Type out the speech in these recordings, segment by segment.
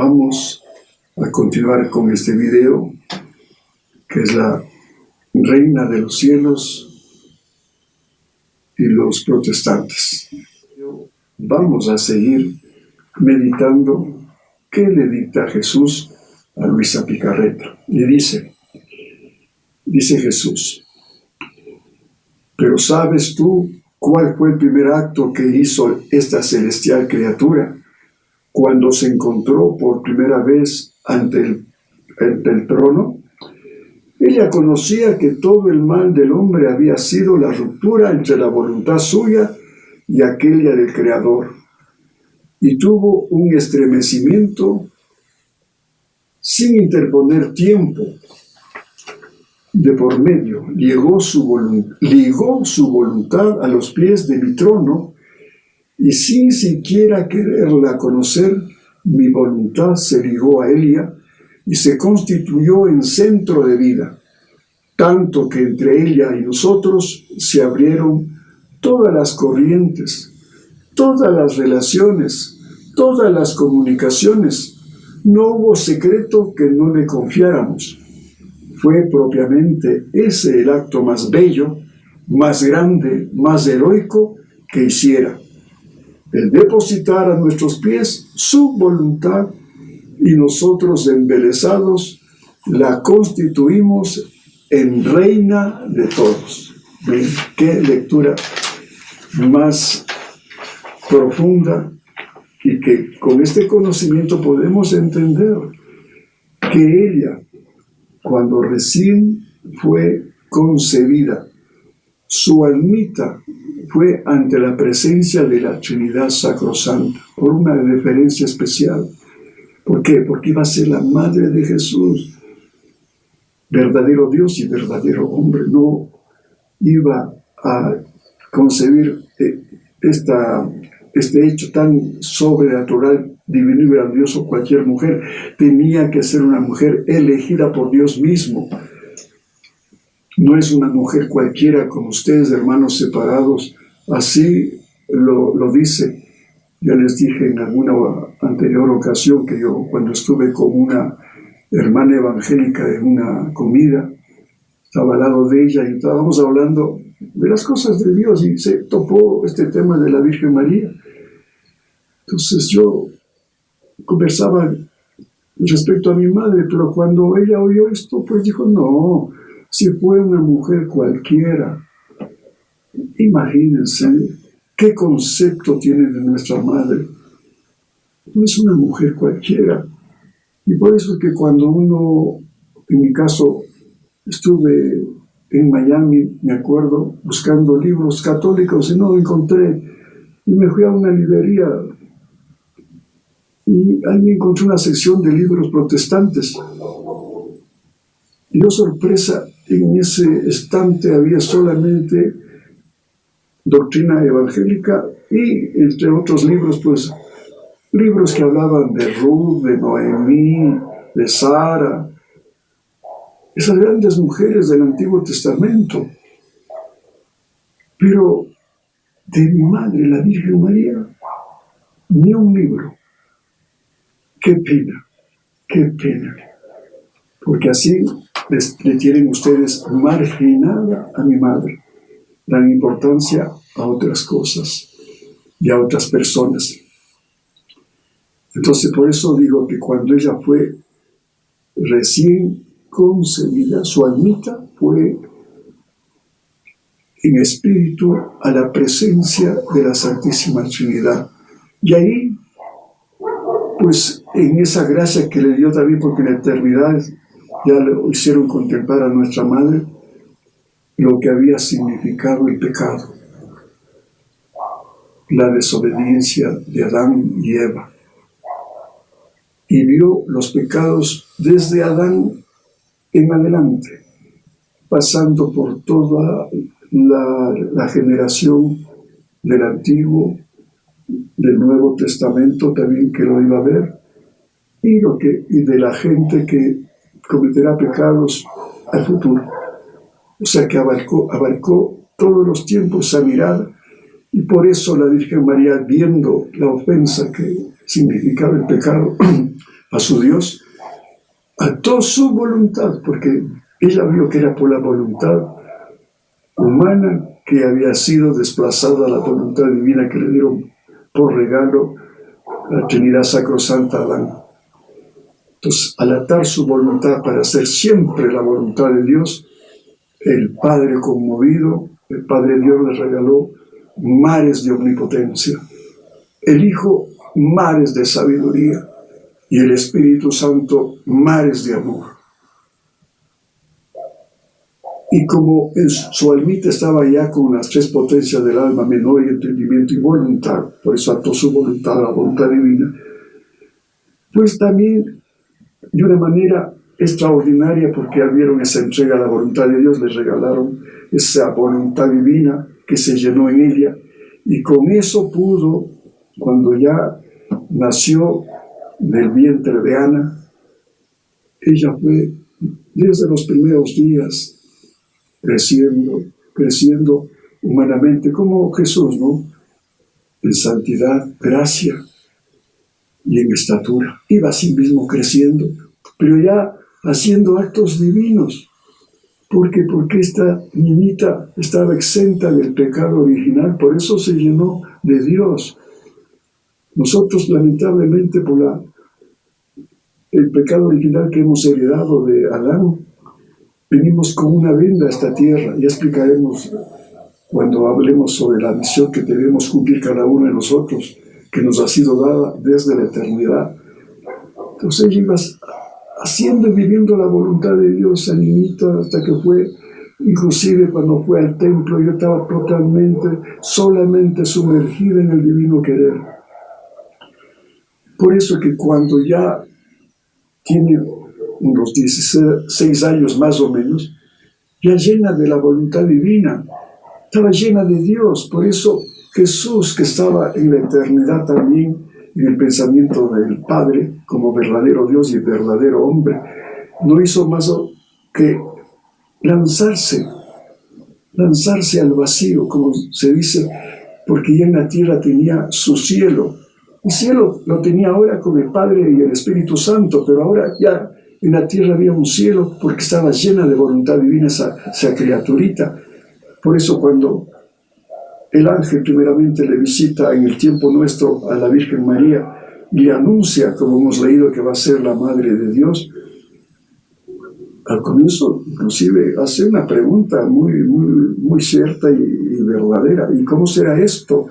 Vamos a continuar con este video, que es la reina de los cielos y los protestantes. Vamos a seguir meditando qué le dicta Jesús a Luisa Picarreta. Le dice Jesús: pero ¿sabes tú cuál fue el primer acto que hizo esta celestial criatura cuando se encontró por primera vez ante el trono? Ella conocía que todo el mal del hombre había sido la ruptura entre la voluntad suya y aquella del Creador, y tuvo un estremecimiento sin interponer tiempo de por medio. Ligó su voluntad a los pies de mi trono, y sin siquiera quererla conocer, mi voluntad se ligó a ella y se constituyó en centro de vida, tanto que entre ella y nosotros se abrieron todas las corrientes, todas las relaciones, todas las comunicaciones. No hubo secreto que no le confiáramos. Fue propiamente ese el acto más bello, más grande, más heroico que hiciera: el depositar a nuestros pies su voluntad, y nosotros, embelesados, la constituimos en reina de todos. ¿Ven? Qué lectura más profunda, y que con este conocimiento podemos entender que ella, cuando recién fue concebida, su almita fue ante la presencia de la Trinidad Sacrosanta, por una deferencia especial. ¿Por qué? Porque iba a ser la madre de Jesús, verdadero Dios y verdadero hombre. No iba a concebir este hecho tan sobrenatural, divino y grandioso cualquier mujer. Tenía que ser una mujer elegida por Dios mismo. No es una mujer cualquiera como ustedes, hermanos separados. Así lo dice. Ya les dije en alguna anterior ocasión que yo, cuando estuve con una hermana evangélica en una comida, estaba al lado de ella y estábamos hablando de las cosas de Dios, y se topó este tema de la Virgen María. Entonces yo conversaba respecto a mi madre, pero cuando ella oyó esto, pues dijo: no, si fue una mujer cualquiera. Imagínense qué concepto tiene de nuestra madre. No es una mujer cualquiera. Y por eso es que cuando uno, en mi caso, estuve en Miami, me acuerdo, buscando libros católicos y no lo encontré. Y me fui a una librería y ahí encontré una sección de libros protestantes. Y, oh sorpresa, en ese estante había solamente doctrina evangélica y, entre otros libros, pues libros que hablaban de Ruth, de Noemí, de Sara, esas grandes mujeres del Antiguo Testamento. Pero de mi madre, la Virgen María, ni un libro. Qué pena, qué pena. Porque así le tienen ustedes marginada a mi madre. Dan importancia a otras cosas y a otras personas. Entonces, por eso digo que cuando ella fue recién concebida, su almita fue en espíritu a la presencia de la Santísima Trinidad. Y ahí, pues, en esa gracia que le dio también, porque en la eternidad ya lo hicieron contemplar a nuestra madre, lo que había significado el pecado, la desobediencia de Adán y Eva. Y vio los pecados desde Adán en adelante, pasando por toda la generación del Antiguo, del Nuevo Testamento también, que lo iba a ver, y de la gente que cometerá pecados al futuro. O sea que abarcó todos los tiempos esa mirada, y por eso la Virgen María, viendo la ofensa que significaba el pecado, a su Dios, ató su voluntad, porque ella vio que era por la voluntad humana que había sido desplazada la voluntad divina que le dieron por regalo la Trinidad Sacrosanta Adán. Entonces, al atar su voluntad para hacer siempre la voluntad de Dios, el Padre conmovido, el Padre Dios le regaló mares de omnipotencia, el Hijo mares de sabiduría y el Espíritu Santo mares de amor. Y como en su almita estaba ya con las tres potencias del alma, memoria, entendimiento y voluntad, por eso ató su voluntad a la voluntad divina, pues también de una manera extraordinaria, porque al vieron esa entrega a la voluntad de Dios, les regalaron esa voluntad divina que se llenó en ella, y con eso pudo, cuando ya nació del vientre de Ana, ella fue desde los primeros días creciendo humanamente como Jesús, ¿no? En santidad, gracia y en estatura. Iba así mismo creciendo, pero ya haciendo actos divinos. Porque esta niñita estaba exenta del pecado original, por eso se llenó de Dios. Nosotros, lamentablemente, por el pecado original que hemos heredado de Adán, venimos con una venda a esta tierra. Ya explicaremos cuando hablemos sobre la misión que debemos cumplir cada uno de nosotros, que nos ha sido dada desde la eternidad. Entonces ella iba haciendo y viviendo la voluntad de Dios, esa niñita, hasta que fue, inclusive cuando fue al templo, yo estaba solamente sumergida en el divino querer. Por eso que cuando ya tiene unos 16 años más o menos, ya llena de la voluntad divina, estaba llena de Dios. Por eso Jesús, que estaba en la eternidad también, en el pensamiento del Padre, como verdadero Dios y verdadero hombre, no hizo más que lanzarse al vacío, como se dice, porque ya en la tierra tenía su cielo. El cielo lo tenía ahora con el Padre y el Espíritu Santo, pero ahora ya en la tierra había un cielo porque estaba llena de voluntad divina esa criaturita. Por eso cuando el ángel primeramente le visita en el tiempo nuestro a la Virgen María y le anuncia, como hemos leído, que va a ser la Madre de Dios, al comienzo inclusive hace una pregunta muy cierta y verdadera. ¿Y cómo será esto?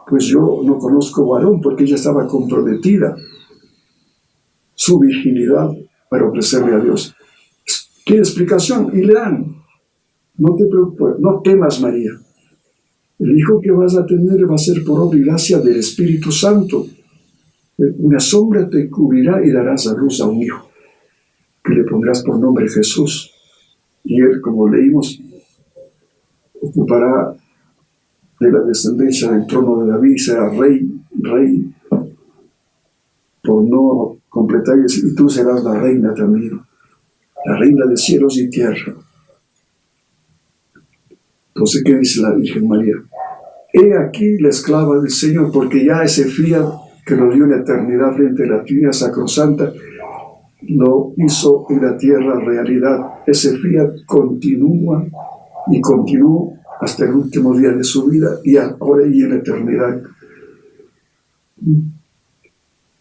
Pues yo no conozco varón, porque ella estaba comprometida su virginidad para ofrecerle a Dios. ¿Quiere explicación? Y le dan. No te preocupes, no temas, María. El hijo que vas a tener va a ser por obra y gracia del Espíritu Santo. Una sombra te cubrirá y darás a luz a un hijo, que le pondrás por nombre Jesús. Y él, como leímos, ocupará de la descendencia del trono de David, será rey, por no completar, y tú serás la reina también, la reina de cielos y tierra. Entonces, ¿qué dice la Virgen María? He aquí la esclava del Señor, porque ya ese fiat que nos dio en la eternidad frente a la Trinidad Sacrosanta, lo hizo en la tierra realidad. Ese fiat continúa y continuó hasta el último día de su vida y ahora y en la eternidad.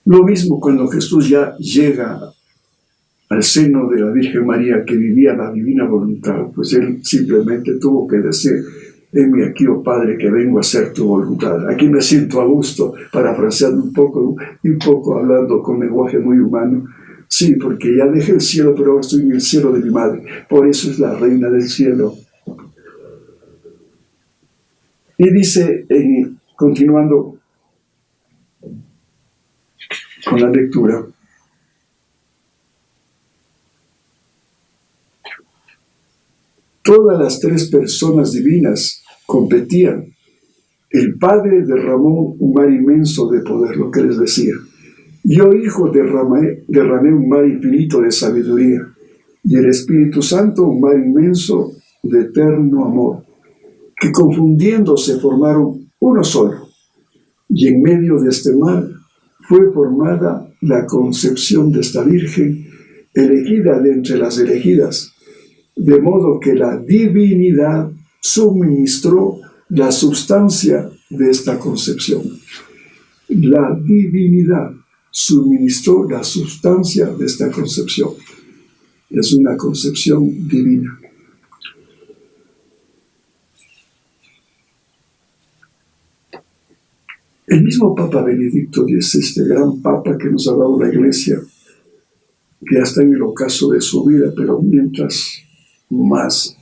Lo mismo cuando Jesús ya llega al seno de la Virgen María, que vivía la divina voluntad, pues él simplemente tuvo que decir: heme aquí, oh Padre, que vengo a hacer tu voluntad. Aquí me siento a gusto, parafraseando un poco hablando con lenguaje muy humano. Sí, porque ya dejé el cielo, pero ahora estoy en el cielo de mi madre. Por eso es la reina del cielo. Y dice, continuando con la lectura, todas las tres personas divinas competían. El Padre derramó un mar inmenso de poder, lo que les decía. Yo, Hijo, derramé un mar infinito de sabiduría, y el Espíritu Santo un mar inmenso de eterno amor, que confundiéndose formaron uno solo, y en medio de este mar fue formada la concepción de esta Virgen, elegida de entre las elegidas, de modo que la divinidad suministró la sustancia de esta concepción. La divinidad suministró la sustancia de esta concepción. Es una concepción divina. El mismo Papa Benedicto XVI, este gran Papa que nos ha dado la Iglesia, que ya está en el ocaso de su vida, pero mientras más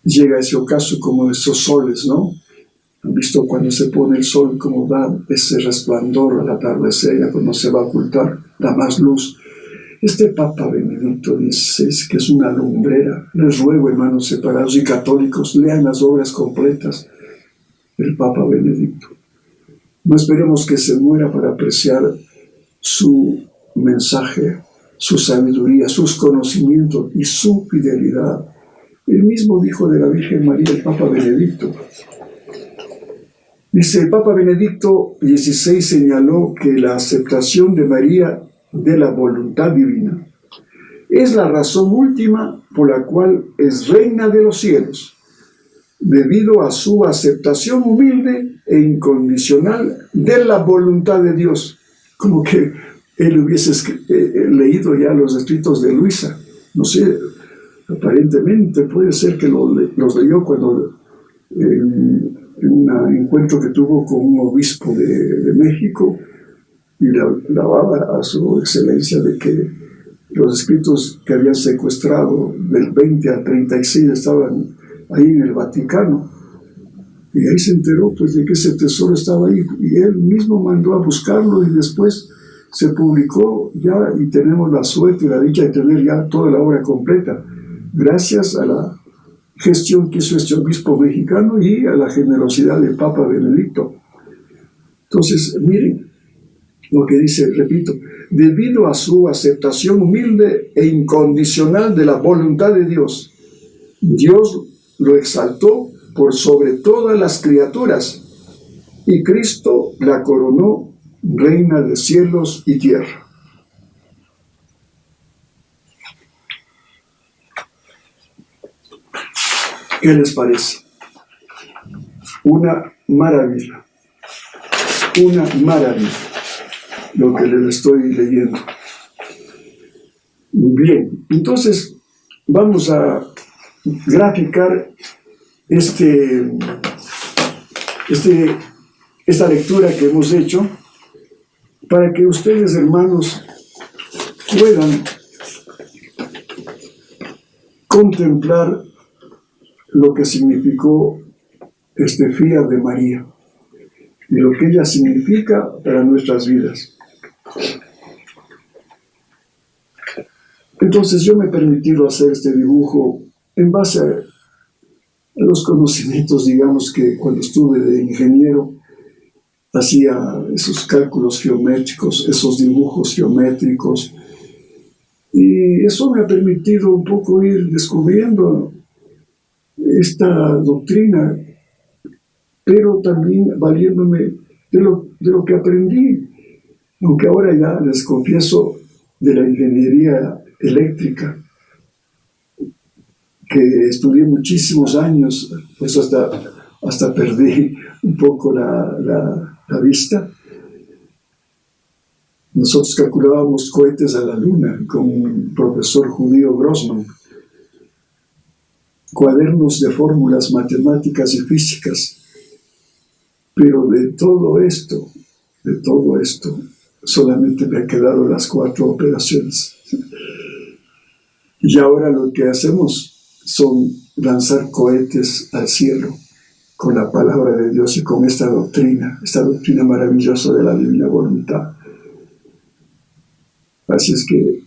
llega ese ocaso como esos soles, ¿no? ¿Han visto cuando se pone el sol, cómo da ese resplandor al atardecer, ya cuando se va a ocultar, da más luz? Este Papa Benedicto XVI, que es una lumbrera, les ruego, hermanos separados y católicos, lean las obras completas del Papa Benedicto. No esperemos que se muera para apreciar su mensaje, su sabiduría, sus conocimientos y su fidelidad. El mismo dijo de la Virgen María el Papa Benedicto. Dice, el Papa Benedicto XVI señaló que la aceptación de María de la voluntad divina es la razón última por la cual es reina de los cielos, debido a su aceptación humilde e incondicional de la voluntad de Dios. Como que él hubiese leído ya los escritos de Luisa. No sé, aparentemente puede ser que los leyó cuando en un encuentro que tuvo con un obispo de México, y le hablaba a su excelencia de que los escritos que habían secuestrado del 20 al 36 estaban ahí en el Vaticano, y ahí se enteró pues de que ese tesoro estaba ahí, y él mismo mandó a buscarlo, y después se publicó ya, y tenemos la suerte y la dicha de tener ya toda la obra completa, gracias a la gestión que hizo este obispo mexicano y a la generosidad del Papa Benedicto. Entonces, miren lo que dice, repito, debido a su aceptación humilde e incondicional de la voluntad de Dios, Dios lo exaltó por sobre todas las criaturas, y Cristo la coronó reina de cielos y tierra. ¿Qué les parece? Una maravilla lo que les estoy leyendo. Bien, entonces vamos a graficar esta lectura que hemos hecho para que ustedes, hermanos, puedan contemplar lo que significó este Fiat de María y lo que ella significa para nuestras vidas. Entonces yo me he permitido hacer este dibujo en base a los conocimientos, digamos, que cuando estuve de ingeniero hacía esos cálculos geométricos, esos dibujos geométricos, y eso me ha permitido un poco ir descubriendo esta doctrina, pero también valiéndome de lo que aprendí, aunque ahora ya les confieso de la ingeniería eléctrica, que estudié muchísimos años, pues hasta perdí un poco la vista. Nosotros calculábamos cohetes a la luna con un profesor judío, Grossman, cuadernos de fórmulas matemáticas y físicas, pero de todo esto, solamente me han quedado las 4 operaciones. Y ahora lo que hacemos son lanzar cohetes al cielo con la palabra de Dios y con esta doctrina maravillosa de la divina voluntad. Así es que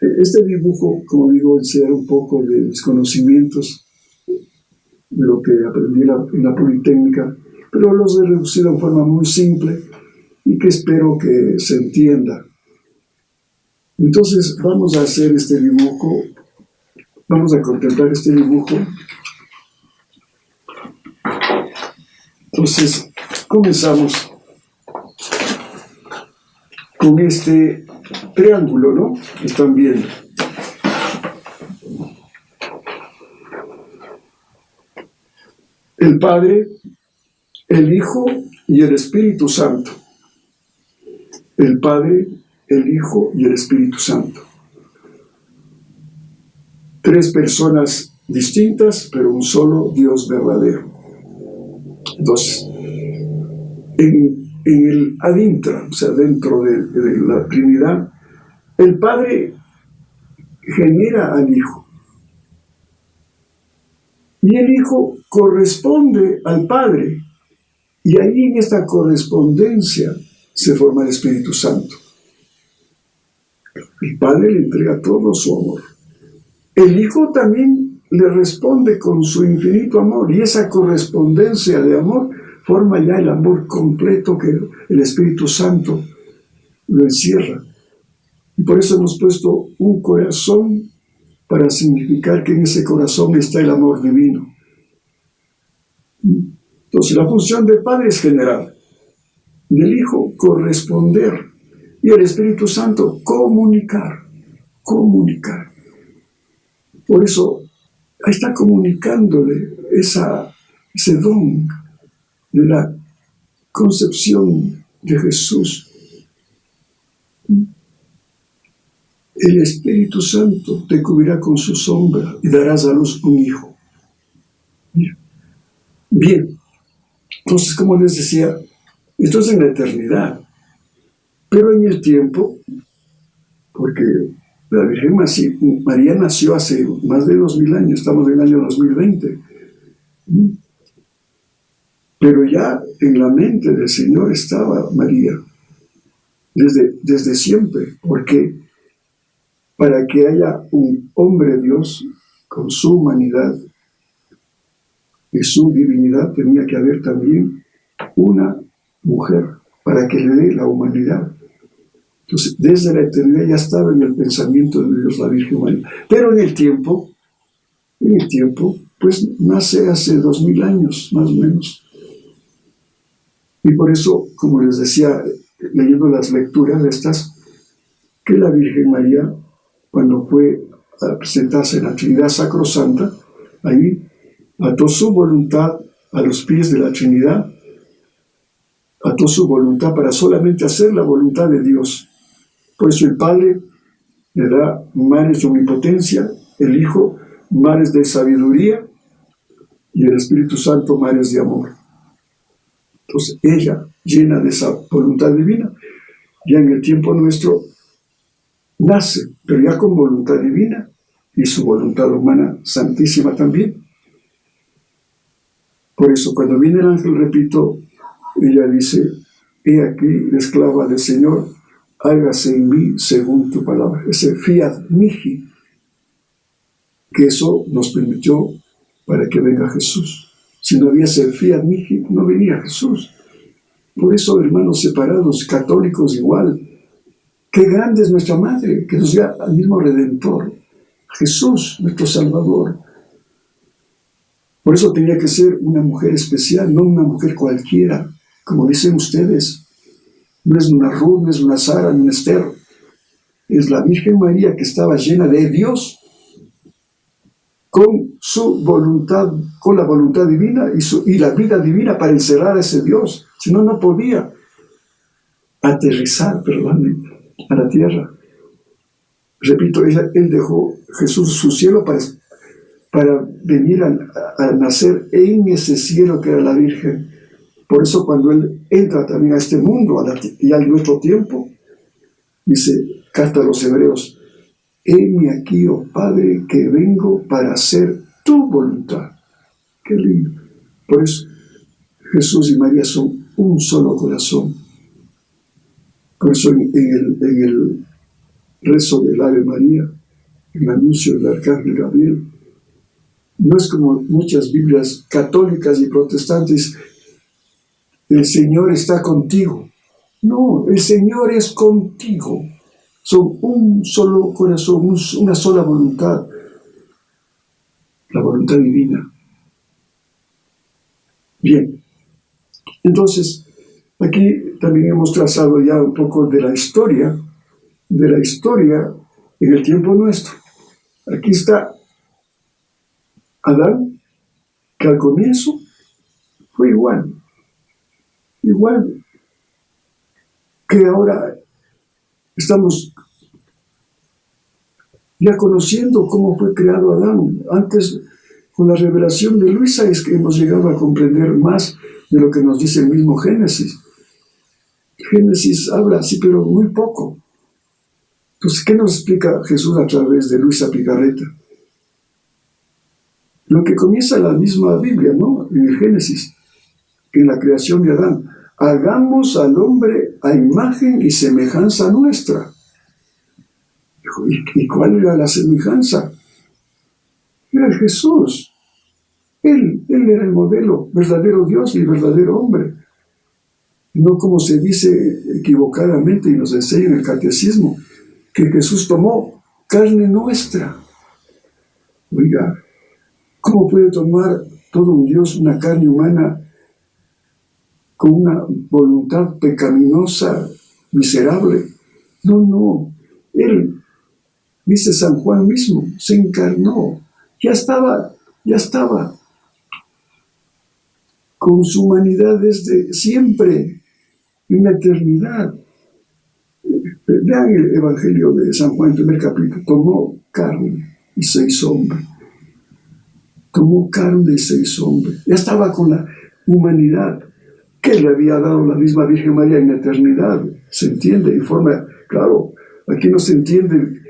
este dibujo, como digo, enseña un poco de mis conocimientos, de lo que aprendí en la Politécnica, pero los he reducido en forma muy simple y que espero que se entienda. Entonces vamos a hacer este dibujo, vamos a contemplar este dibujo. Entonces comenzamos con este triángulo, ¿no? Están viendo. El Padre, el Hijo y el Espíritu Santo. El Padre, el Hijo y el Espíritu Santo. Tres personas distintas, pero un solo Dios verdadero. Entonces, en el ad intra, o sea, dentro de la Trinidad, el Padre genera al Hijo. Y el Hijo corresponde al Padre. Y ahí en esta correspondencia se forma el Espíritu Santo. El Padre le entrega todo su amor. El Hijo también le responde con su infinito amor. Y esa correspondencia de amor forma ya el amor completo que el Espíritu Santo lo encierra. Y por eso hemos puesto un corazón para significar que en ese corazón está el amor divino. Entonces la función del Padre es generar, del Hijo corresponder y el Espíritu Santo comunicar. Por eso ahí está comunicándole ese don de la concepción de Jesús. El Espíritu Santo te cubrirá con su sombra y darás a luz un hijo. Bien, entonces, como les decía, esto es en la eternidad, pero en el tiempo, porque la Virgen María nació hace más de 2000 años, estamos en el año 2020, pero ya en la mente del Señor estaba María, desde siempre, porque para que haya un hombre Dios con su humanidad y su divinidad, tenía que haber también una mujer para que le dé la humanidad. Entonces, desde la eternidad ya estaba en el pensamiento de Dios la Virgen María. Pero en el tiempo, pues nace hace 2000 años, más o menos. Y por eso, como les decía, leyendo las lecturas de estas, que la Virgen María, cuando fue a presentarse en la Trinidad Sacrosanta, ahí ató su voluntad a los pies de la Trinidad, ató su voluntad para solamente hacer la voluntad de Dios. Por eso el Padre le da mares de omnipotencia, el Hijo mares de sabiduría y el Espíritu Santo mares de amor. Entonces ella, llena de esa voluntad divina, ya en el tiempo nuestro nace, pero ya con voluntad divina y su voluntad humana santísima también. Por eso cuando viene el ángel, repito, ella dice: he aquí la esclava del Señor, hágase en mí según tu palabra. Ese fiat mihi, que eso nos permitió para que venga Jesús. Si no hubiese fiat mihi, no venía Jesús. Por eso, hermanos separados, católicos igual, qué grande es nuestra Madre, que nos da al mismo Redentor, Jesús, nuestro Salvador. Por eso tenía que ser una mujer especial, no una mujer cualquiera, como dicen ustedes. No es una Ruth, no es una Sara, ni una Esther. Es la Virgen María que estaba llena de Dios, con su voluntad, con la voluntad divina y la vida divina para encerrar a ese Dios. Si no, no podía aterrizar, a la tierra. Repito, él dejó Jesús su cielo para venir a nacer en ese cielo que era la Virgen. Por eso cuando él entra también a este mundo y al nuestro tiempo, dice, carta a los Hebreos: heme aquí, oh Padre, que vengo para hacer tu voluntad. Qué lindo. Por eso Jesús y María son un solo corazón. Por eso en el rezo del Ave María, en el anuncio del Arcángel Gabriel, no es como muchas Biblias católicas y protestantes: el Señor está contigo. No, el Señor es contigo. Son un solo corazón, una sola voluntad, la voluntad divina. Bien, entonces, aquí también hemos trazado ya un poco de la historia en el tiempo nuestro. Aquí está Adán, que al comienzo fue igual que ahora estamos ya conociendo cómo fue creado Adán. Antes, con la revelación de Luisa, es que hemos llegado a comprender más de lo que nos dice el mismo Génesis. Génesis habla así, pero muy poco. Entonces, ¿qué nos explica Jesús a través de Luisa Picarreta? Lo que comienza la misma Biblia, ¿no? En el Génesis, en la creación de Adán. Hagamos al hombre a imagen y semejanza nuestra. ¿Y cuál era la semejanza? Era Jesús. Él era el modelo, verdadero Dios y verdadero hombre. No como se dice equivocadamente y nos enseña en el catecismo, que Jesús tomó carne nuestra. Oiga, ¿cómo puede tomar todo un Dios una carne humana con una voluntad pecaminosa, miserable? No. Él, dice San Juan mismo, se encarnó. Ya estaba con su humanidad desde siempre, en la eternidad. Vean el Evangelio de San Juan, primer capítulo. Tomó carne y se hizo hombre. Tomó carne y se hizo hombre. Ya estaba con la humanidad que le había dado la misma Virgen María en la eternidad. Se entiende en forma, claro, aquí no se entiende,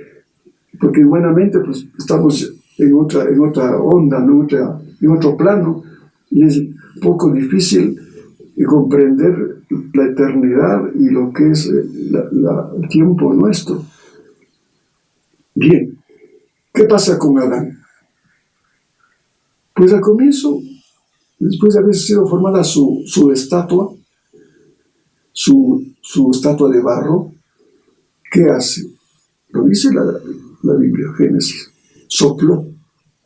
porque humanamente pues estamos en otra onda, en otro plano, y es poco difícil comprender la eternidad y lo que es el tiempo nuestro. Bien, ¿qué pasa con Adán? Pues al comienzo, después de haber sido formada su estatua, su estatua de barro, ¿qué hace? Lo dice la Biblia, Génesis. Sopló.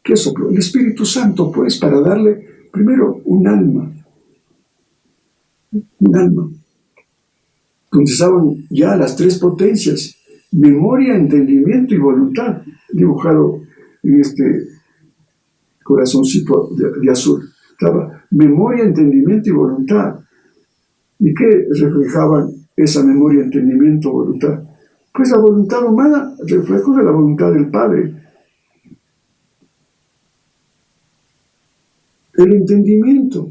¿Qué sopló? El Espíritu Santo, pues, para darle primero un alma, donde estaban ya las tres potencias: memoria, entendimiento y voluntad, dibujado en este corazoncito de azul. Estaba memoria, entendimiento y voluntad. ¿Y qué reflejaban esa memoria, entendimiento, voluntad? Pues la voluntad humana, reflejo de la voluntad del Padre. El entendimiento,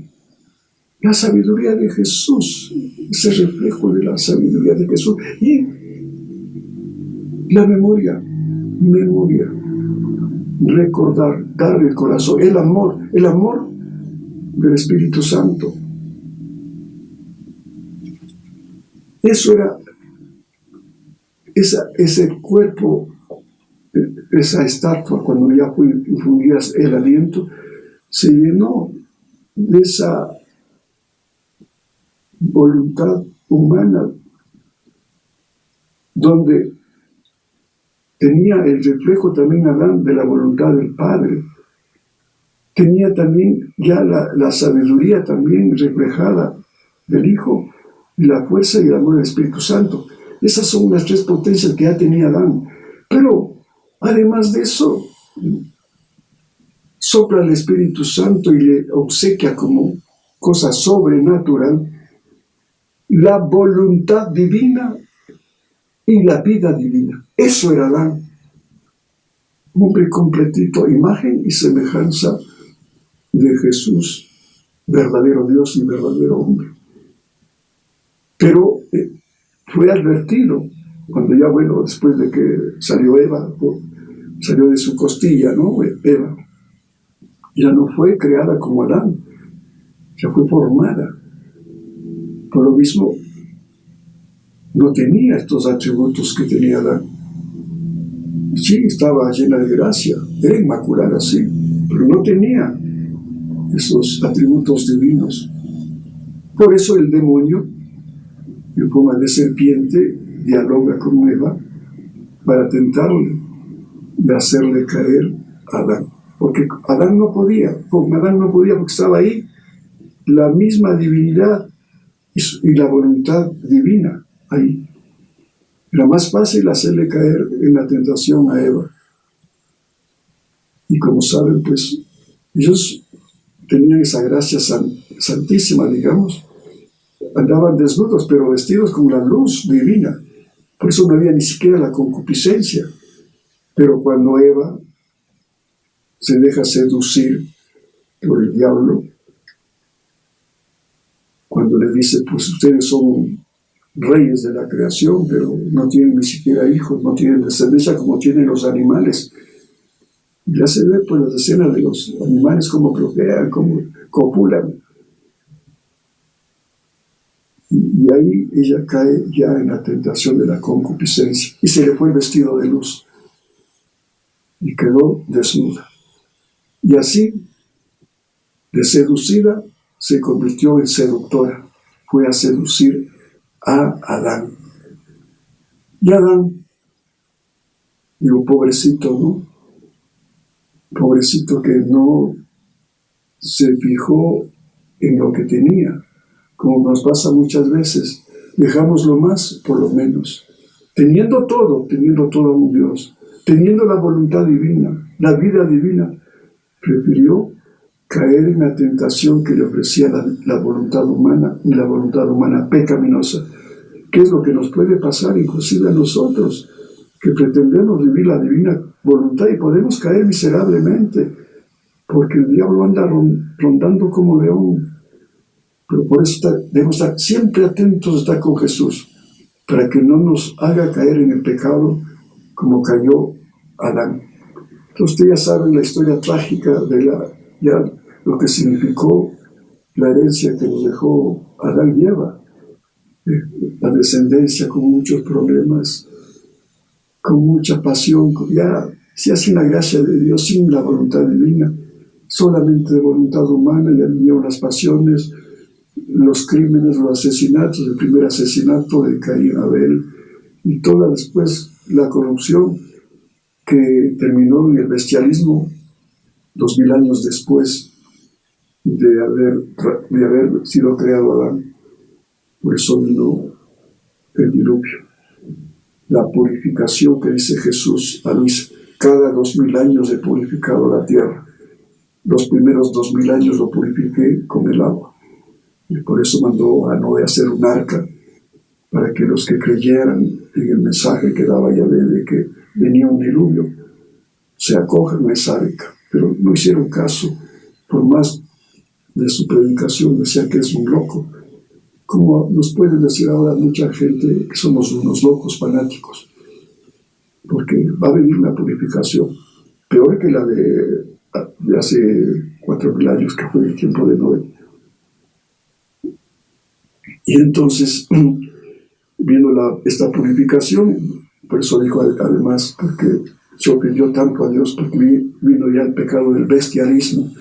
la sabiduría de Jesús, ese reflejo de la sabiduría de Jesús. Y la memoria, recordar, dar el corazón, el amor del Espíritu Santo. Eso era ese cuerpo, esa estatua, cuando ya infundías el aliento, se llenó de esa voluntad humana, donde tenía el reflejo también Adán de la voluntad del Padre. Tenía también ya la sabiduría también reflejada del Hijo, y la fuerza y el amor del Espíritu Santo. Esas son las tres potencias que ya tenía Adán. Pero, además de eso, sopla el Espíritu Santo y le obsequia como cosa sobrenatural la voluntad divina y la vida divina. Eso era Adán. Un hombre completito, imagen y semejanza de Jesús, verdadero Dios y verdadero hombre. Pero fue advertido cuando ya, después de que salió Eva, salió de su costilla, ¿no? Eva ya no fue creada como Adán, ya fue formada. Por lo mismo, no tenía estos atributos que tenía Adán. Sí, estaba llena de gracia, era inmaculada, sí, pero no tenía esos atributos divinos. Por eso el demonio, en forma de serpiente, dialoga con Eva para tentarle, de hacerle caer a Adán. Porque Adán no podía, porque estaba ahí la misma divinidad y la voluntad divina ahí. Era más fácil hacerle caer en la tentación a Eva. Y como saben, pues ellos tenían esa gracia santísima, digamos. Andaban desnudos, pero vestidos con la luz divina. Por eso no había ni siquiera la concupiscencia. Pero cuando Eva se deja seducir por el diablo, cuando le dice, pues ustedes son reyes de la creación, pero no tienen ni siquiera hijos, no tienen descendencia como tienen los animales. Ya se ve pues las escenas de los animales como procrean, como copulan. Y ahí ella cae ya en la tentación de la concupiscencia y se le fue el vestido de luz y quedó desnuda. Y así, de seducida, se convirtió en seductora. Fue a seducir a Adán. Y Adán, digo, pobrecito, ¿no? Pobrecito que no se fijó en lo que tenía, como nos pasa muchas veces. Dejamos lo más por lo menos. Teniendo todo un Dios, teniendo la voluntad divina, la vida divina, prefirió caer en la tentación que le ofrecía la voluntad humana, y la voluntad humana pecaminosa. ¿Qué es lo que nos puede pasar inclusive a nosotros, que pretendemos vivir la divina voluntad y podemos caer miserablemente, porque el diablo anda rondando como león? Pero por eso debemos estar siempre atentos a estar con Jesús, para que no nos haga caer en el pecado como cayó Adán. Entonces ustedes ya saben la historia trágica de lo que significó la herencia que nos dejó Adán y Eva. La descendencia con muchos problemas, con mucha pasión, ya sin la gracia de Dios, sin la voluntad divina, solamente de voluntad humana, ya vinieron las pasiones, los crímenes, los asesinatos, el primer asesinato de Caín y Abel, y toda después la corrupción que terminó en el bestialismo 2000 años después de haber sido creado Adán. Por eso vino el diluvio. La purificación que dice Jesús a Luis, cada 2000 años he purificado la tierra. Los primeros 2000 años lo purifiqué con el agua. Y por eso mandó a Noé hacer un arca, para que los que creyeran en el mensaje que daba Yahvé de que venía un diluvio, se acojan a esa arca. Pero no hicieron caso, por más de su predicación, decían que es un loco. Como nos pueden decir ahora mucha gente que somos unos locos fanáticos, porque va a venir una purificación peor que la de hace 4000 años, que fue el tiempo de Noé. Y entonces vino esta purificación. Por eso dijo además, porque se ofendió tanto a Dios, porque vino ya el pecado del bestialismo.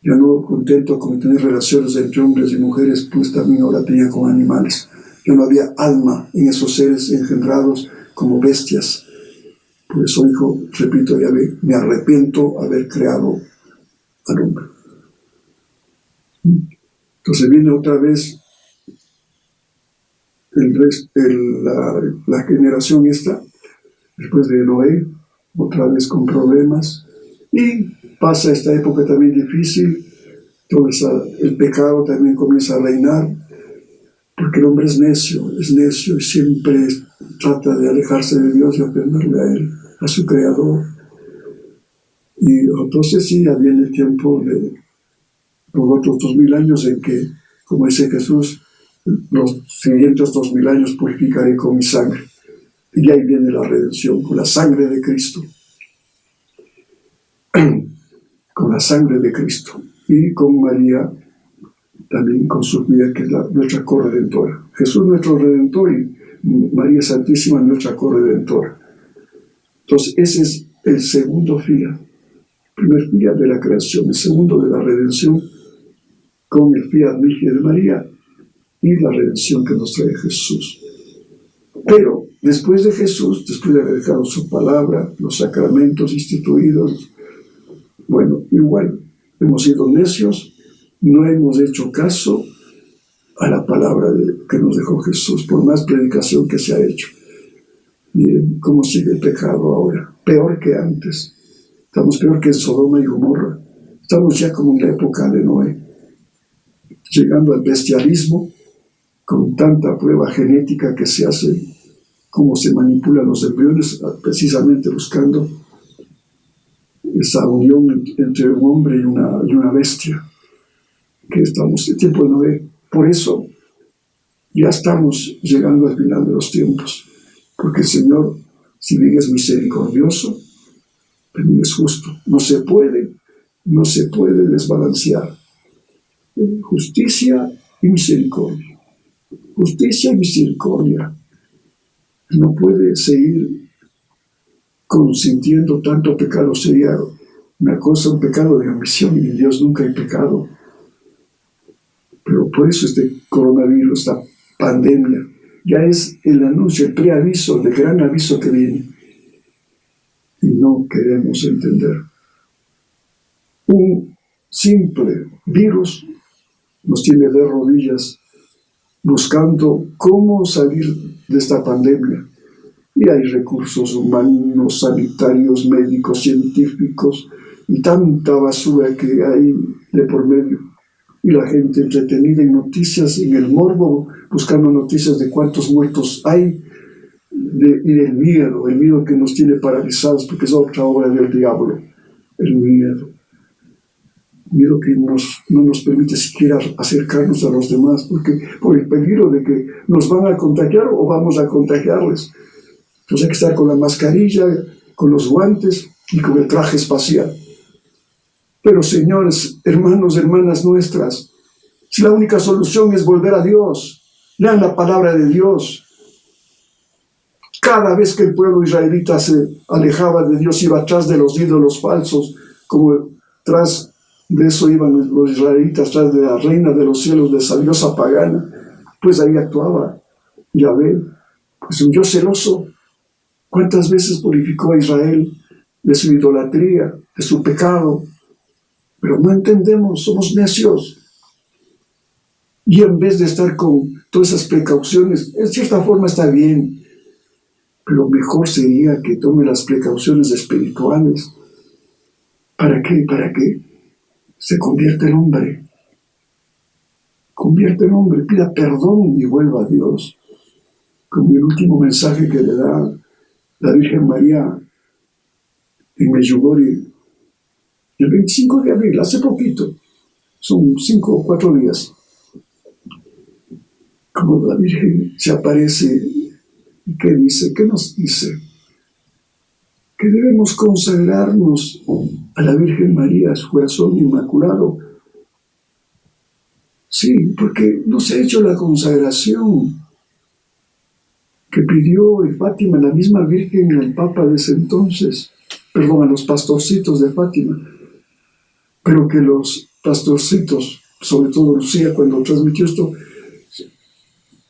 Ya no contento con tener relaciones entre hombres y mujeres, pues también ahora tenía con animales. Ya no había alma en esos seres engendrados como bestias. Por eso dijo, repito, ya me arrepiento haber creado al hombre. Entonces viene otra vez la generación esta, después de Noé, otra vez con problemas, y pasa esta época también difícil. Todo el pecado también comienza a reinar, porque el hombre es necio y siempre trata de alejarse de Dios y ofenderle a Él, a su Creador. Y entonces sí, ya viene el tiempo de los otros 2000 años en que, como dice Jesús, los siguientes 2000 años purificaré con mi sangre. Y ahí viene la redención, con la sangre de Cristo. Con la sangre de Cristo. Y con María, también con su vida, que es nuestra corredentora. Jesús nuestro Redentor y María Santísima nuestra corredentora. Entonces ese es el segundo fiat. El primer fiat de la creación, el segundo de la redención, con el fiat Mihi de María y la redención que nos trae Jesús. Pero después de Jesús, después de haber dejado su palabra, los sacramentos instituidos, bueno, igual hemos sido necios, no hemos hecho caso a la palabra que nos dejó Jesús, por más predicación que se ha hecho. Miren cómo sigue el pecado ahora, peor que antes. Estamos peor que en Sodoma y Gomorra. Estamos ya como en la época de Noé, llegando al bestialismo, con tanta prueba genética que se hace, cómo se manipulan los embriones, precisamente buscando esa unión entre un hombre y una bestia, que estamos en tiempo de Noé. Por eso ya estamos llegando al final de los tiempos, porque el Señor, si bien es misericordioso, también es justo. No se puede desbalancear. Justicia y misericordia. Justicia y misericordia. No puede seguir consintiendo tanto pecado. Sería una cosa, un pecado de ambición, y en Dios nunca hay pecado. Pero por eso este coronavirus, esta pandemia, ya es el anuncio, el preaviso, el gran aviso que viene. Y no queremos entender. Un simple virus nos tiene de rodillas buscando cómo salir de esta pandemia. Y hay recursos humanos, sanitarios, médicos, científicos, y tanta basura que hay de por medio. Y la gente entretenida en noticias, en el morbo, buscando noticias de cuántos muertos hay, y del miedo, el miedo que nos tiene paralizados, porque es otra obra del diablo, el miedo. Miedo que no nos permite siquiera acercarnos a los demás, porque por el peligro de que nos van a contagiar o vamos a contagiarles. Entonces hay que estar con la mascarilla, con los guantes y con el traje espacial. Pero señores, hermanos, hermanas nuestras, si la única solución es volver a Dios, lean la palabra de Dios. Cada vez que el pueblo israelita se alejaba de Dios, iba atrás de los ídolos falsos, como tras de eso iban los israelitas, tras de la reina de los cielos, de esa diosa pagana, pues ahí actuaba Yahvé, pues un Dios celoso. ¿Cuántas veces purificó a Israel de su idolatría, de su pecado? Pero no entendemos, somos necios. Y en vez de estar con todas esas precauciones, en cierta forma está bien, pero mejor sería que tome las precauciones espirituales. ¿Para qué? Para que se convierta en hombre. Convierte en hombre, pida perdón y vuelva a Dios. Como el último mensaje que le da la Virgen María en Medjugorje, el 25 de abril, hace poquito, son 5 o 4 días, como la Virgen se aparece y ¿qué dice? ¿Qué nos dice? Que debemos consagrarnos a la Virgen María, su corazón inmaculado. Sí, porque no se ha hecho la consagración que pidió en Fátima la misma Virgen al Papa de ese entonces, perdón, a los pastorcitos de Fátima, pero que los pastorcitos, sobre todo Lucía, cuando transmitió esto,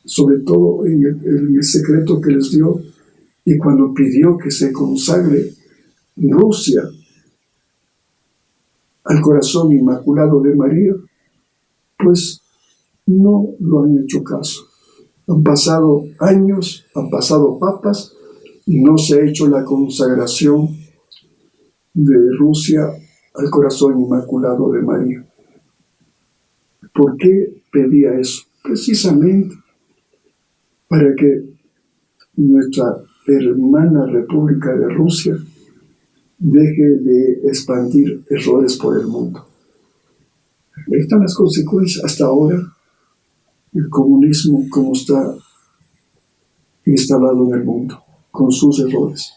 sobre todo en el secreto que les dio, y cuando pidió que se consagre Rusia al corazón inmaculado de María, pues no lo han hecho caso. Han pasado años, han pasado papas, y no se ha hecho la consagración de Rusia al corazón inmaculado de María. ¿Por qué pedía eso? Precisamente para que nuestra hermana República de Rusia deje de expandir errores por el mundo. Ahí están las consecuencias. Hasta ahora, el comunismo como está instalado en el mundo, con sus errores.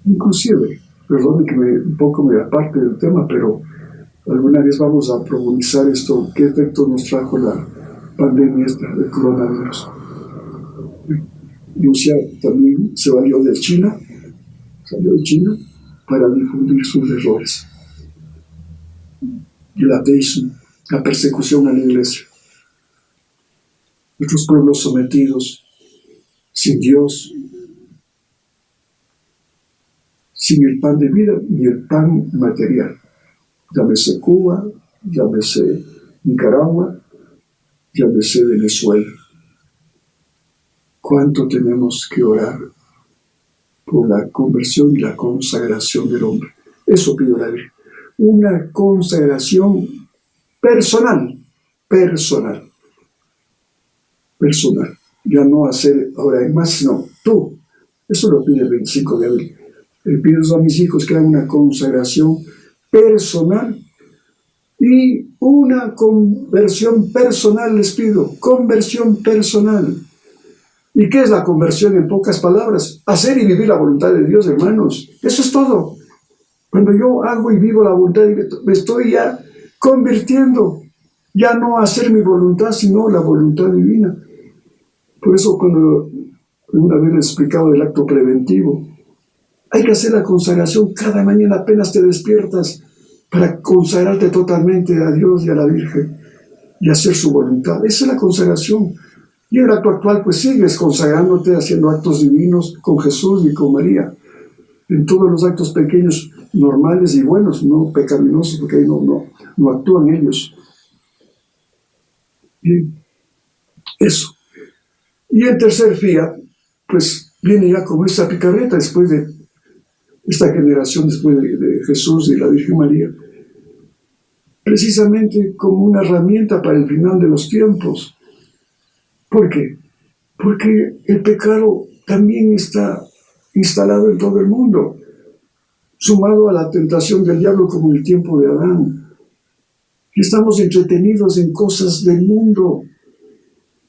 Inclusive, perdón que un poco me aparte del tema, pero alguna vez vamos a profundizar esto, qué efecto nos trajo la pandemia esta del coronavirus. Rusia también se valió de China, salió de China para difundir sus errores. El ateísmo, la persecución a la iglesia. Nuestros pueblos sometidos, sin Dios, sin el pan de vida ni el pan material. Llámese Cuba, llámese Nicaragua, llámese Venezuela. ¿Cuánto tenemos que orar por la conversión y la consagración del hombre? Eso pido la Virgen. Una consagración personal. Ya no hacer ahora más, no, tú. Eso lo pide el 25 de abril. Le pido a mis hijos que hagan una consagración personal y una conversión personal, les pido, conversión personal. ¿Y qué es la conversión en pocas palabras? Hacer y vivir la voluntad de Dios, hermanos. Eso es todo. Cuando yo hago y vivo la voluntad de Dios, me estoy ya convirtiendo. Ya no hacer mi voluntad, sino la voluntad divina. Por eso cuando una vez les explicaba del acto preventivo, hay que hacer la consagración cada mañana apenas te despiertas para consagrarte totalmente a Dios y a la Virgen y hacer su voluntad. Esa es la consagración. Y en el acto actual, pues sigues consagrándote, haciendo actos divinos con Jesús y con María. En todos los actos pequeños, normales y buenos, no pecaminosos, porque ahí no actúan ellos. Bien, eso. Y en tercer día, pues viene ya como esta picarreta después de esta generación, después de Jesús y la Virgen María, precisamente como una herramienta para el final de los tiempos. ¿Por qué? Porque el pecado también está instalado en todo el mundo, sumado a la tentación del diablo como en el tiempo de Adán. Y estamos entretenidos en cosas del mundo,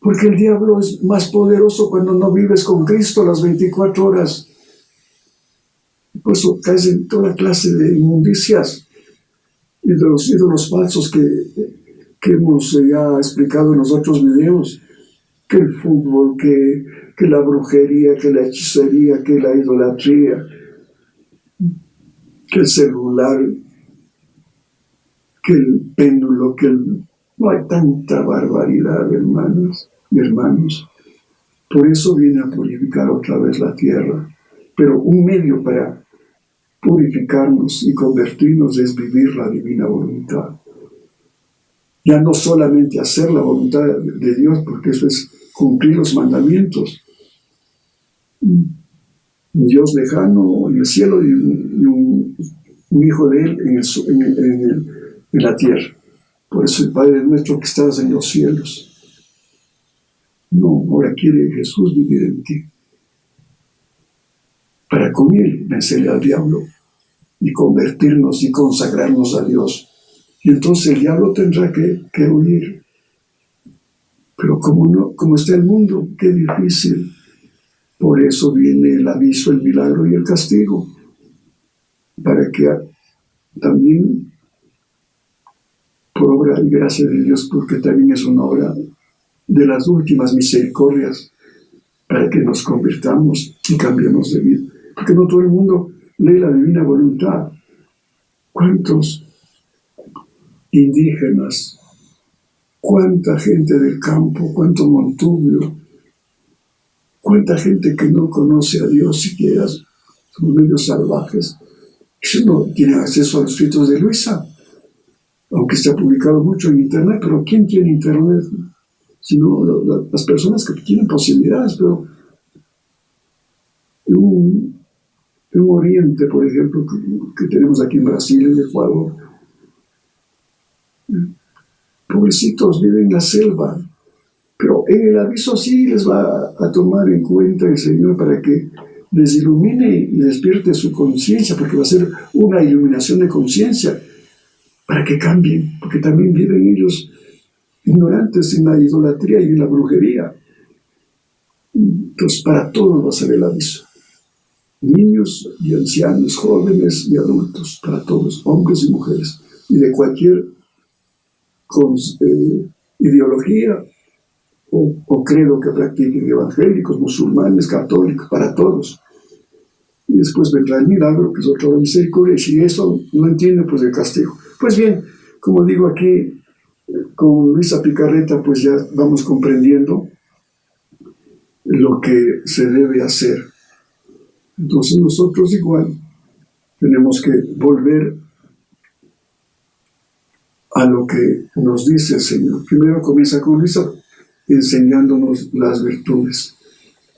porque el diablo es más poderoso cuando no vives con Cristo las 24 horas. Por eso caes en toda clase de inmundicias y de los ídolos falsos que hemos ya explicado en los otros videos, que el fútbol, que la brujería, que la hechicería, que la idolatría, que el celular, que el péndulo, no hay tanta barbaridad, hermanos y hermanos. Por eso viene a purificar otra vez la tierra. Pero un medio para purificarnos y convertirnos es vivir la divina voluntad. Ya no solamente hacer la voluntad de Dios, porque eso es cumplir los mandamientos. Un Dios lejano en el cielo y un hijo de Él en la tierra. Por eso el Padre nuestro que estás en los cielos. No, ahora quiere Jesús vivir en ti. Para con Él vencer al diablo y convertirnos y consagrarnos a Dios. Y entonces el diablo tendrá que huir. Pero como está el mundo, qué difícil. Por eso viene el aviso, el milagro y el castigo. Para que también, por obra y gracia de Dios, porque también es una obra de las últimas misericordias, para que nos convirtamos y cambiemos de vida. Porque no todo el mundo lee la divina voluntad. ¿Cuántos indígenas? ¿Cuánta gente del campo? ¿Cuánto montubio? ¿Cuánta gente que no conoce a Dios siquiera? Son medios salvajes. Ellos no tienen acceso a los escritos de Luisa, aunque se ha publicado mucho en Internet, pero ¿quién tiene Internet? Sino las personas que tienen posibilidades, pero en Oriente, por ejemplo, que tenemos aquí en Brasil, en Ecuador, pobrecitos viven en la selva, pero en el aviso sí les va a tomar en cuenta el Señor para que les ilumine y despierte su conciencia, porque va a ser una iluminación de conciencia para que cambien, porque también viven ellos ignorantes en la idolatría y en la brujería. Entonces para todos va a ser el aviso, niños y ancianos, jóvenes y adultos, para todos, hombres y mujeres, y de cualquier ideología o credo que practiquen, evangélicos, musulmanes, católicos, para todos. Y después vendrá el milagro, que es otra misericordia, y si eso no entiende, pues el castigo. Pues bien, como digo aquí, con Luisa Picarreta, pues ya vamos comprendiendo lo que se debe hacer. Entonces nosotros igual tenemos que volver a lo que nos dice el Señor. Primero comienza con Luisa enseñándonos las virtudes.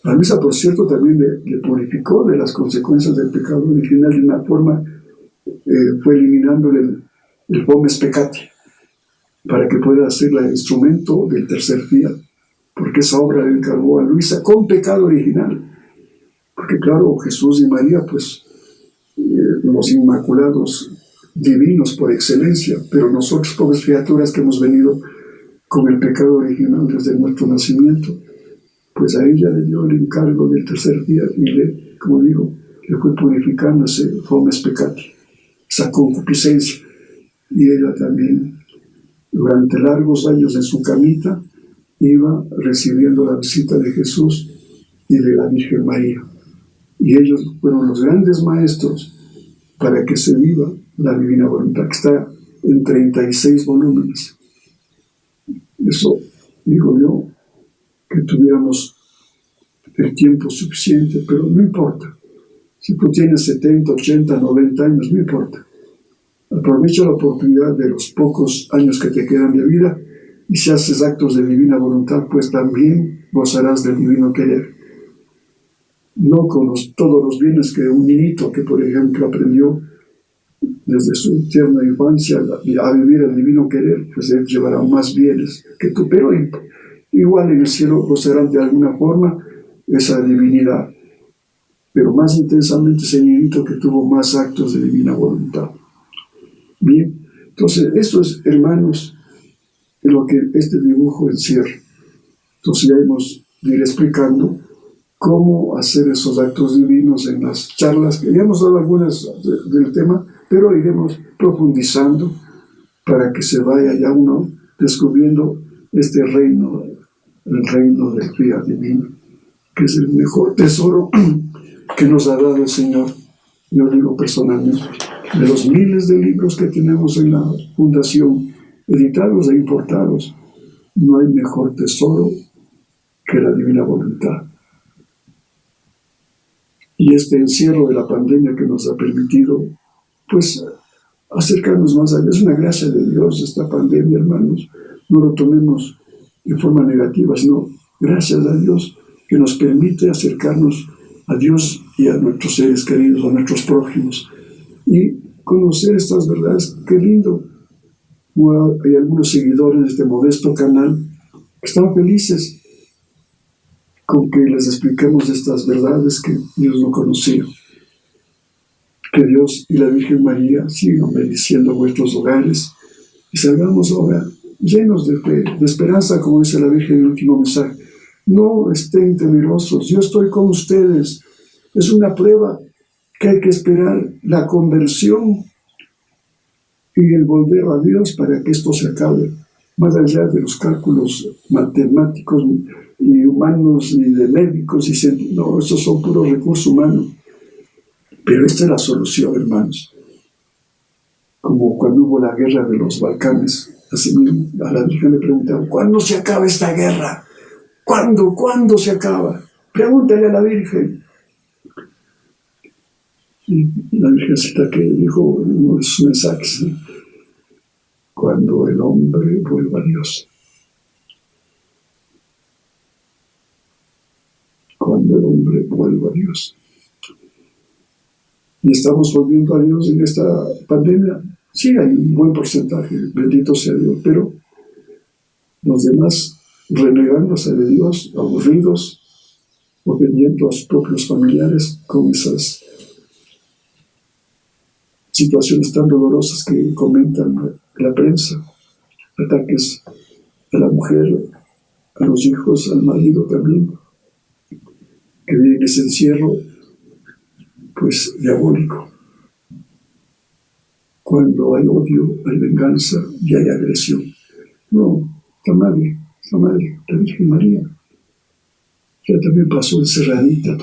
A Luisa, por cierto, también le purificó de las consecuencias del pecado original de una forma, fue eliminándole el fomes peccati, para que pueda ser el instrumento del tercer día, porque esa obra le encargó a Luisa con pecado original. Porque claro, Jesús y María, pues, los inmaculados divinos por excelencia, pero nosotros, pobres criaturas que hemos venido con el pecado original desde nuestro nacimiento, pues a ella le dio el encargo del tercer día y le, como digo, le fue purificando ese fomes peccati, esa concupiscencia. Y ella también, durante largos años en su camita, iba recibiendo la visita de Jesús y de la Virgen María. Y ellos fueron los grandes maestros para que se viva la divina voluntad, que está en 36 volúmenes. Eso, digo yo, que tuviéramos el tiempo suficiente, pero no importa. Si tú tienes 70, 80, 90 años, no importa. Aprovecha la oportunidad de los pocos años que te quedan de vida y si haces actos de divina voluntad, pues también gozarás del divino querer. No con todos los bienes que un niñito que, por ejemplo, aprendió desde su tierna infancia a vivir el divino querer, pues él llevará más bienes que tú, pero igual en el cielo gozarán de alguna forma esa divinidad, pero más intensamente ese niñito que tuvo más actos de divina voluntad. Bien, entonces esto es, hermanos, lo que este dibujo encierra. Entonces ya hemos de ir explicando cómo hacer esos actos divinos en las charlas, que ya hemos dado algunas del tema, pero iremos profundizando para que se vaya ya uno descubriendo este reino, el reino del día divino, que es el mejor tesoro que nos ha dado el Señor. Yo digo personalmente, de los miles de libros que tenemos en la Fundación, editados e importados, no hay mejor tesoro que la divina voluntad. Y este encierro de la pandemia que nos ha permitido, pues, acercarnos más a Dios. Es una gracia de Dios esta pandemia, hermanos. No lo tomemos de forma negativa, sino gracias a Dios que nos permite acercarnos a Dios y a nuestros seres queridos, a nuestros prójimos, y conocer estas verdades. Qué lindo. Bueno, hay algunos seguidores de este modesto canal que están felices con que les expliquemos estas verdades que Dios no conocía. Que Dios y la Virgen María sigan bendiciendo vuestros hogares y salgamos ahora llenos de fe, de esperanza, como dice la Virgen en el último mensaje. No estén temerosos, yo estoy con ustedes. Es una prueba que hay que esperar, la conversión y el volver a Dios para que esto se acabe, más allá de los cálculos matemáticos y humanos y de médicos. No, esos son puros recursos humanos. Pero esta es la solución, hermanos. Como cuando hubo la guerra de los Balcanes, así mismo, a la Virgen le preguntaron, ¿cuándo se acaba esta guerra? ¿Cuándo se acaba? Pregúntale a la Virgen. Y la Virgencita que dijo en uno de sus mensajes, cuando el hombre vuelva a Dios. Cuando el hombre vuelva a Dios. Y estamos volviendo a Dios en esta pandemia. Sí, hay un buen porcentaje, bendito sea Dios, pero los demás renegándose de Dios, aburridos, ofendiendo a sus propios familiares con esas situaciones tan dolorosas que comentan la prensa, ataques a la mujer, a los hijos, al marido también, que viene ese encierro, pues diabólico. Cuando hay odio, hay venganza y hay agresión. No, la madre, la Virgen María, ella también pasó encerradita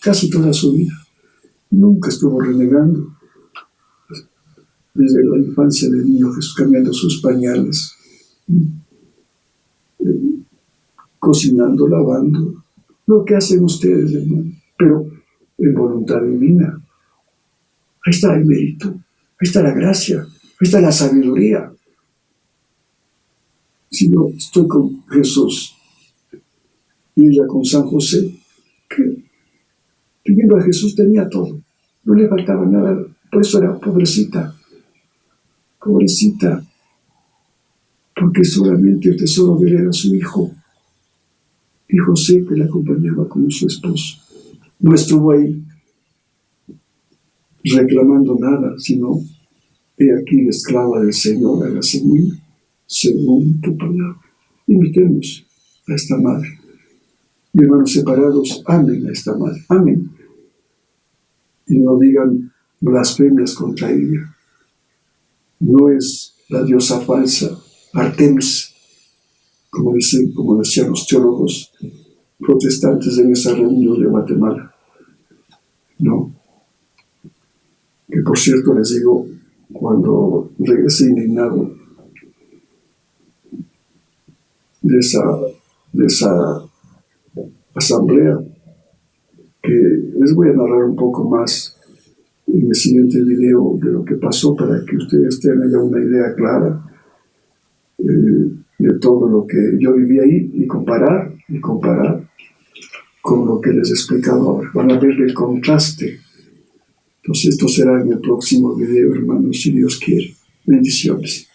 casi toda su vida. Nunca estuvo renegando. Desde la infancia del niño Jesús, cambiando sus pañales, cocinando, lavando, lo que hacen ustedes, hermano, pero en voluntad divina. Ahí está el mérito, ahí está la gracia, ahí está la sabiduría. sino estoy con Jesús. Y ella con San José, que pidiendo a Jesús tenía todo, no le faltaba nada, por eso era pobrecita, pobrecita, porque solamente el tesoro de él era su hijo, y José que la acompañaba como su esposo. No estuvo ahí reclamando nada, sino, he aquí la esclava del Señor, hágase en mí según tu palabra. Invitemos a esta madre. Mi hermanos separados, amen a esta madre, amen. Y no digan blasfemias contra ella. No es la diosa falsa, Artemis, como decían los teólogos protestantes en esa reunión de Guatemala. No. Que por cierto les digo, cuando regresé indignado de esa asamblea, que les voy a narrar un poco más en el siguiente video de lo que pasó para que ustedes tengan ya una idea clara de todo lo que yo viví ahí y comparar con lo que les he explicado ahora. Van a ver el contraste. Entonces esto será en el próximo video, hermanos, si Dios quiere. Bendiciones.